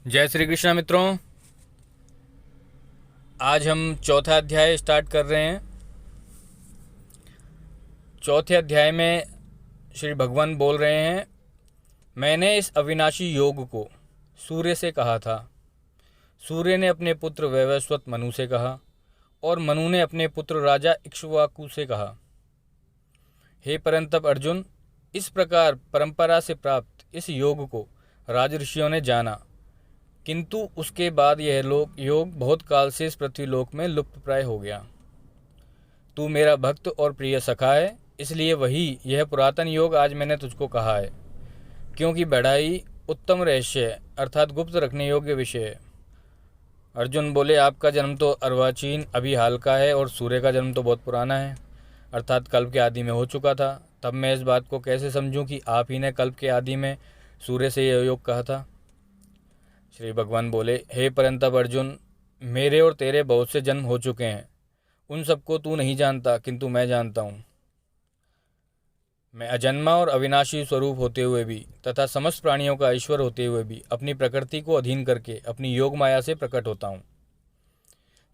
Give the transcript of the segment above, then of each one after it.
जय श्री कृष्ण मित्रों। आज हम चौथा अध्याय स्टार्ट कर रहे हैं। चौथे अध्याय में श्री भगवान बोल रहे हैं, मैंने इस अविनाशी योग को सूर्य से कहा था, सूर्य ने अपने पुत्र वैवस्वत मनु से कहा और मनु ने अपने पुत्र राजा इक्ष्वाकु से कहा। हे परंतप अर्जुन, इस प्रकार परंपरा से प्राप्त इस योग को राजऋषियों ने जाना, किंतु उसके बाद यह योग बहुत काल से इस पृथ्वीलोक में लुप्त प्राय हो गया। तू मेरा भक्त और प्रिय सखा है, इसलिए वही यह पुरातन योग आज मैंने तुझको कहा है, क्योंकि बढ़ाई उत्तम रहस्य है, अर्थात गुप्त रखने योग्य विषय है। अर्जुन बोले, आपका जन्म तो अर्वाचीन अभी हाल का है और सूर्य का जन्म तो बहुत पुराना है, अर्थात कल्प के आदि में हो चुका था। तब मैं इस बात को कैसे समझूं कि आप ही ने कल्प के आदि में सूर्य से यह योग कहा था। श्री भगवान बोले, हे परंतप अर्जुन, मेरे और तेरे बहुत से जन्म हो चुके हैं, उन सबको तू नहीं जानता, किंतु मैं जानता हूँ। मैं अजन्मा और अविनाशी स्वरूप होते हुए भी तथा समस्त प्राणियों का ईश्वर होते हुए भी अपनी प्रकृति को अधीन करके अपनी योग माया से प्रकट होता हूँ।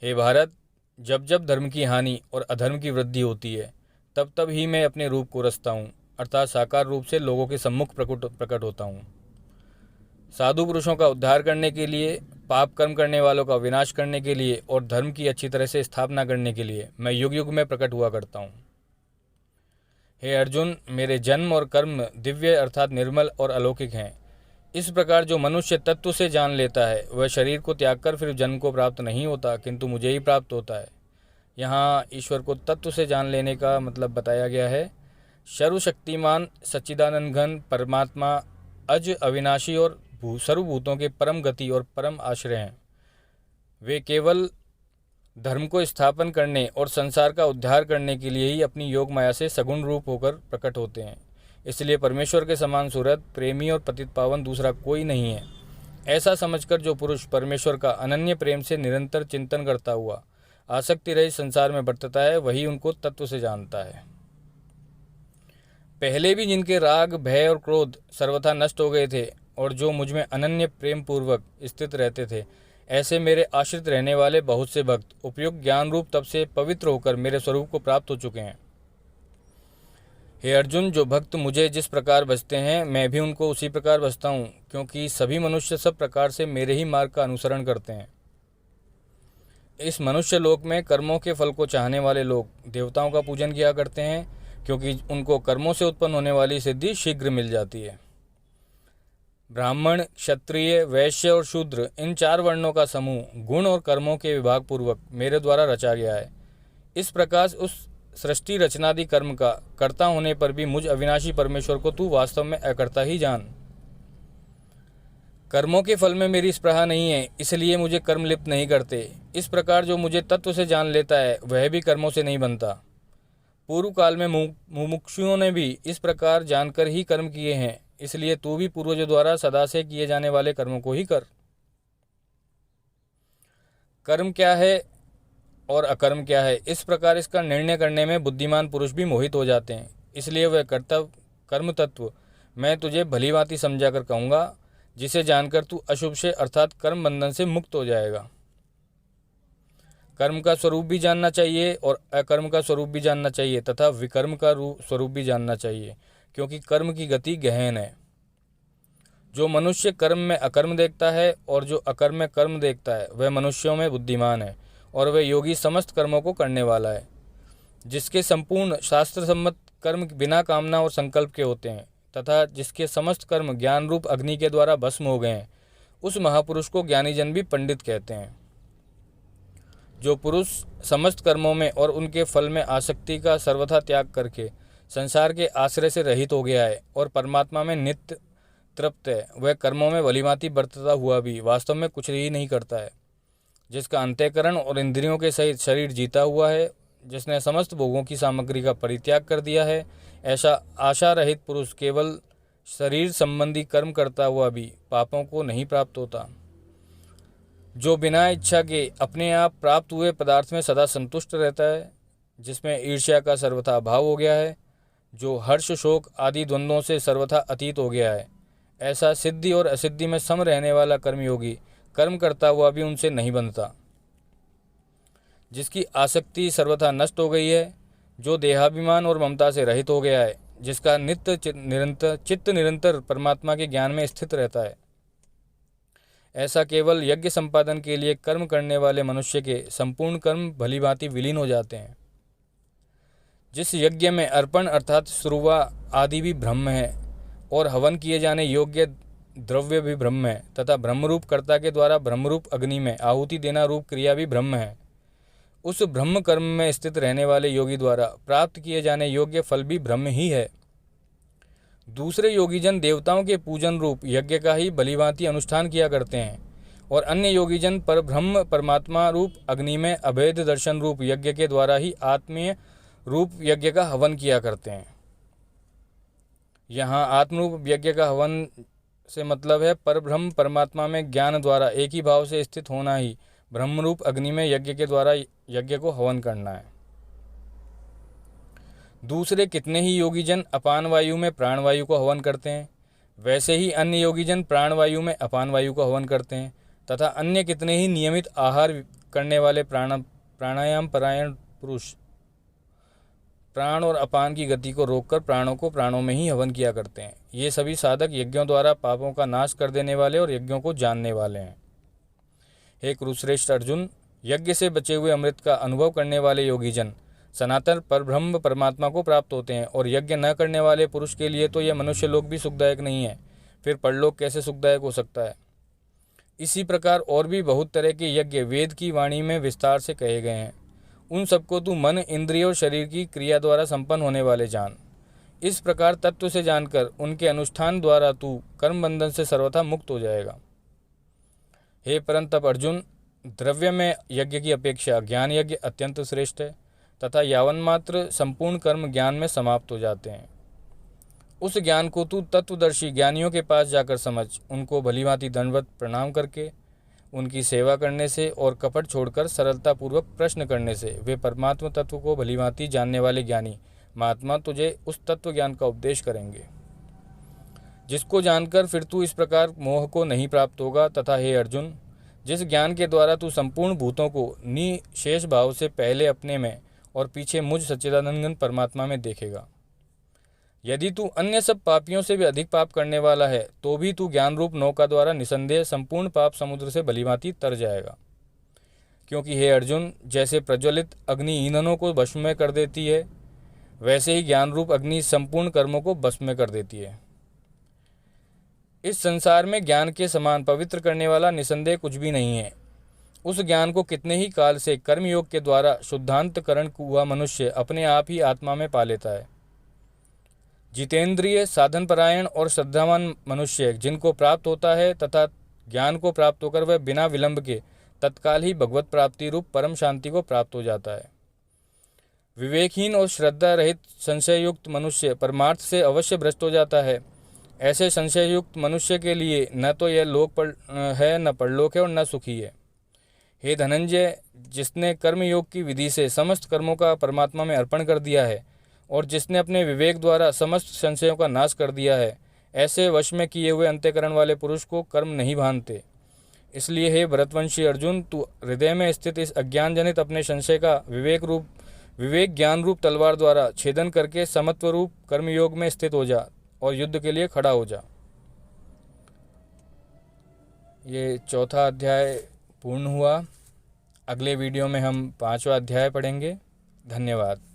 हे भारत, जब जब धर्म की हानि और अधर्म की वृद्धि होती है, तब तब ही मैं अपने रूप को रचता हूँ, अर्थात साकार रूप से लोगों के सम्मुख प्रकट होता हूँ। साधु पुरुषों का उद्धार करने के लिए, पाप कर्म करने वालों का विनाश करने के लिए और धर्म की अच्छी तरह से स्थापना करने के लिए मैं युग युग में प्रकट हुआ करता हूँ। हे अर्जुन, मेरे जन्म और कर्म दिव्य अर्थात निर्मल और अलौकिक हैं। इस प्रकार जो मनुष्य तत्व से जान लेता है, वह शरीर को त्याग कर फिर जन्म को प्राप्त नहीं होता, किंतु मुझे ही प्राप्त होता है। यहाँ ईश्वर को तत्व से जान लेने का मतलब बताया गया है। सर्वशक्तिमान सच्चिदानंद घन परमात्मा अज अविनाशी और सर्वभूतों के परम गति और परम आश्रय हैं। वे केवल धर्म को स्थापन करने और संसार का उद्धार करने के लिए ही अपनी योग माया से सगुण रूप होकर प्रकट होते हैं। इसलिए परमेश्वर के समान सुहृद, प्रेमी और पतित पावन दूसरा कोई नहीं है। ऐसा समझकर जो पुरुष परमेश्वर का अनन्य प्रेम से निरंतर चिंतन करता हुआ आसक्ति रहित संसार में बरतता है, वही उनको तत्व से जानता है। पहले भी जिनके राग, भय और क्रोध सर्वथा नष्ट हो गए थे और जो मुझ में अनन्य प्रेम पूर्वक स्थित रहते थे, ऐसे मेरे आश्रित रहने वाले बहुत से भक्त उपयुक्त ज्ञान रूप तप से पवित्र होकर मेरे स्वरूप को प्राप्त हो चुके हैं। हे अर्जुन, जो भक्त मुझे जिस प्रकार भजते हैं, मैं भी उनको उसी प्रकार भजता हूँ, क्योंकि सभी मनुष्य सब प्रकार से मेरे ही मार्ग का अनुसरण करते हैं। इस मनुष्य लोक में कर्मों के फल को चाहने वाले लोग देवताओं का पूजन किया करते हैं, क्योंकि उनको कर्मों से उत्पन्न होने वाली सिद्धि शीघ्र मिल जाती है। ब्राह्मण, क्षत्रिय, वैश्य और शूद्र, इन चार वर्णों का समूह गुण और कर्मों के विभाग पूर्वक मेरे द्वारा रचा गया है। इस प्रकार उस सृष्टि रचनादि कर्म का कर्ता होने पर भी मुझ अविनाशी परमेश्वर को तू वास्तव में अकर्ता ही जान। कर्मों के फल में मेरी स्पृहा नहीं है, इसलिए मुझे कर्म लिप्त नहीं करते। इस प्रकार जो मुझे तत्व से जान लेता है, वह भी कर्मों से नहीं बनता। पूर्व काल में मुमुक्षुओं ने भी इस प्रकार जानकर ही कर्म किए हैं, इसलिए तू भी पूर्वजों द्वारा सदा से किए जाने वाले कर्मों को ही कर। कर्म क्या है और अकर्म क्या है, इस प्रकार इसका निर्णय करने में बुद्धिमान पुरुष भी मोहित हो जाते हैं। इसलिए वह कर्म तत्व मैं तुझे भली भांति समझा कर कहूँगा, जिसे जानकर तू अशुभ से अर्थात कर्म बंधन से मुक्त हो जाएगा। कर्म का स्वरूप भी जानना चाहिए और अकर्म का स्वरूप भी जानना चाहिए तथा विकर्म का स्वरूप भी जानना चाहिए, क्योंकि कर्म की गति गहन है। जो मनुष्य कर्म में अकर्म देखता है और जो अकर्म में कर्म देखता है, वह मनुष्यों में बुद्धिमान है और वह योगी समस्त कर्मों को करने वाला है। जिसके संपूर्ण शास्त्र सम्मत कर्म बिना कामना और संकल्प के होते हैं तथा जिसके समस्त कर्म ज्ञान रूप अग्नि के द्वारा भस्म हो गए हैं, उस महापुरुष को ज्ञानीजन भी पंडित कहते हैं। जो पुरुष समस्त कर्मों में और उनके फल में आसक्ति का सर्वथा त्याग करके संसार के आश्रय से रहित हो गया है और परमात्मा में नित्य तृप्त है, वह कर्मों में भलीभांति बरतता हुआ भी वास्तव में कुछ ही नहीं करता है। जिसका अंतःकरण और इंद्रियों के सहित शरीर जीता हुआ है, जिसने समस्त भोगों की सामग्री का परित्याग कर दिया है, ऐसा आशा रहित पुरुष केवल शरीर संबंधी कर्म करता हुआ भी पापों को नहीं प्राप्त होता। जो बिना इच्छा के अपने आप प्राप्त हुए पदार्थ में सदा संतुष्ट रहता है, जिसमें ईर्ष्या का सर्वथा अभाव हो गया है, जो हर्ष शोक आदि द्वंद्वों से सर्वथा अतीत हो गया है, ऐसा सिद्धि और असिद्धि में सम रहने वाला कर्मयोगी कर्म करता हुआ भी उनसे नहीं बंधता। जिसकी आसक्ति सर्वथा नष्ट हो गई है, जो देहाभिमान और ममता से रहित हो गया है, जिसका चित्त निरंतर परमात्मा के ज्ञान में स्थित रहता है, ऐसा केवल यज्ञ संपादन के लिए कर्म करने वाले मनुष्य के संपूर्ण कर्म भलीभांति विलीन हो जाते हैं। जिस यज्ञ में अर्पण अर्थात सुरुवा आदि भी ब्रह्म है और हवन किए जाने योग्य द्रव्य भी ब्रह्म है तथा ब्रह्मरूप कर्ता के द्वारा ब्रह्मरूप अग्नि में आहुति देना रूप क्रिया भी ब्रह्म है, उस ब्रह्म कर्म में स्थित रहने वाले योगी द्वारा प्राप्त किए जाने योग्य फल भी ब्रह्म ही है। दूसरे योगीजन देवताओं के पूजन रूप यज्ञ का ही भलीभांति अनुष्ठान किया करते हैं और अन्य योगीजन पर ब्रह्म परमात्मा रूप अग्नि में अभेद दर्शन रूप यज्ञ के द्वारा ही आत्मीय रूप यज्ञ का हवन किया करते हैं। यहाँ आत्मरूप यज्ञ का हवन से मतलब है परब्रह्म परमात्मा में ज्ञान द्वारा एक ही भाव से स्थित होना ही ब्रह्मरूप अग्नि में यज्ञ के द्वारा यज्ञ को हवन करना है। दूसरे कितने ही योगीजन अपान वायु में प्राणवायु को हवन करते हैं, वैसे ही अन्य योगीजन प्राणवायु में अपान वायु को हवन करते हैं तथा अन्य कितने ही नियमित आहार करने वाले प्राणायाम परायण पुरुष प्राण और अपान की गति को रोककर प्राणों को प्राणों में ही हवन किया करते हैं। ये सभी साधक यज्ञों द्वारा पापों का नाश कर देने वाले और यज्ञों को जानने वाले हैं। हे कुरुश्रेष्ठ अर्जुन, यज्ञ से बचे हुए अमृत का अनुभव करने वाले योगीजन सनातन परब्रह्म परमात्मा को प्राप्त होते हैं और यज्ञ न करने वाले पुरुष के लिए तो यह मनुष्य लोक भी सुखदायक नहीं है, फिर परलोक कैसे सुखदायक हो सकता है। इसी प्रकार और भी बहुत तरह के यज्ञ वेद की वाणी में विस्तार से कहे गए हैं। उन सबको तू मन, इंद्रिय और शरीर की क्रिया द्वारा संपन्न होने वाले जान। इस प्रकार तत्व से जानकर उनके अनुष्ठान द्वारा तू कर्म बंधन से सर्वथा मुक्त हो जाएगा। हे परंतप अर्जुन, द्रव्य में यज्ञ की अपेक्षा ज्ञान यज्ञ अत्यंत श्रेष्ठ है तथा यावन मात्र संपूर्ण कर्म ज्ञान में समाप्त हो जाते हैं। उस ज्ञान को तू तत्वदर्शी ज्ञानियों के पास जाकर समझ, उनको भलीभांति दंडवत प्रणाम करके उनकी सेवा करने से और कपट छोड़कर सरलतापूर्वक प्रश्न करने से वे परमात्मा तत्व को भलीभांति जानने वाले ज्ञानी महात्मा तुझे उस तत्व ज्ञान का उपदेश करेंगे, जिसको जानकर फिर तू इस प्रकार मोह को नहीं प्राप्त होगा। तथा हे अर्जुन, जिस ज्ञान के द्वारा तू संपूर्ण भूतों को निशेष भाव से पहले अपने में और पीछे मुझ सच्चिदानंद परमात्मा में देखेगा, यदि तू अन्य सब पापियों से भी अधिक पाप करने वाला है तो भी तू ज्ञान रूप नौका द्वारा निसंदेह संपूर्ण पाप समुद्र से भलीभांति तर जाएगा। क्योंकि हे अर्जुन, जैसे प्रज्वलित अग्नि ईंधनों को भस्म में कर देती है, वैसे ही ज्ञान रूप अग्नि संपूर्ण कर्मों को भस्म में कर देती है। इस संसार में ज्ञान के समान पवित्र करने वाला निसंदेह कुछ भी नहीं है। उस ज्ञान को कितने ही काल से कर्मयोग के द्वारा शुद्धांतकरण हुआ मनुष्य अपने आप ही आत्मा में पा लेता है। जितेंद्रिय, साधनपरायण और श्रद्धावान मनुष्य जिनको प्राप्त होता है तथा ज्ञान को प्राप्त होकर वह बिना विलंब के तत्काल ही भगवत प्राप्ति रूप परम शांति को प्राप्त हो जाता है। विवेकहीन और श्रद्धा रहित संशययुक्त मनुष्य परमार्थ से अवश्य भ्रष्ट हो जाता है। ऐसे संशययुक्त मनुष्य के लिए न तो यह लोक पर है, न परलोक है और न सुखी है। हे धनंजय, जिसने कर्मयोग की विधि से समस्त कर्मों का परमात्मा में अर्पण कर दिया है और जिसने अपने विवेक द्वारा समस्त संशयों का नाश कर दिया है, ऐसे वश में किए हुए अंत्यकरण वाले पुरुष को कर्म नहीं भानते। इसलिए हे भरतवंशी अर्जुन, तू हृदय में स्थित इस अज्ञान जनित अपने संशय का विवेक ज्ञान रूप तलवार द्वारा छेदन करके समत्व रूप कर्मयोग में स्थित हो जा और युद्ध के लिए खड़ा हो जा। ये चौथा अध्याय पूर्ण हुआ। अगले वीडियो में हम 5वां अध्याय पढ़ेंगे। धन्यवाद।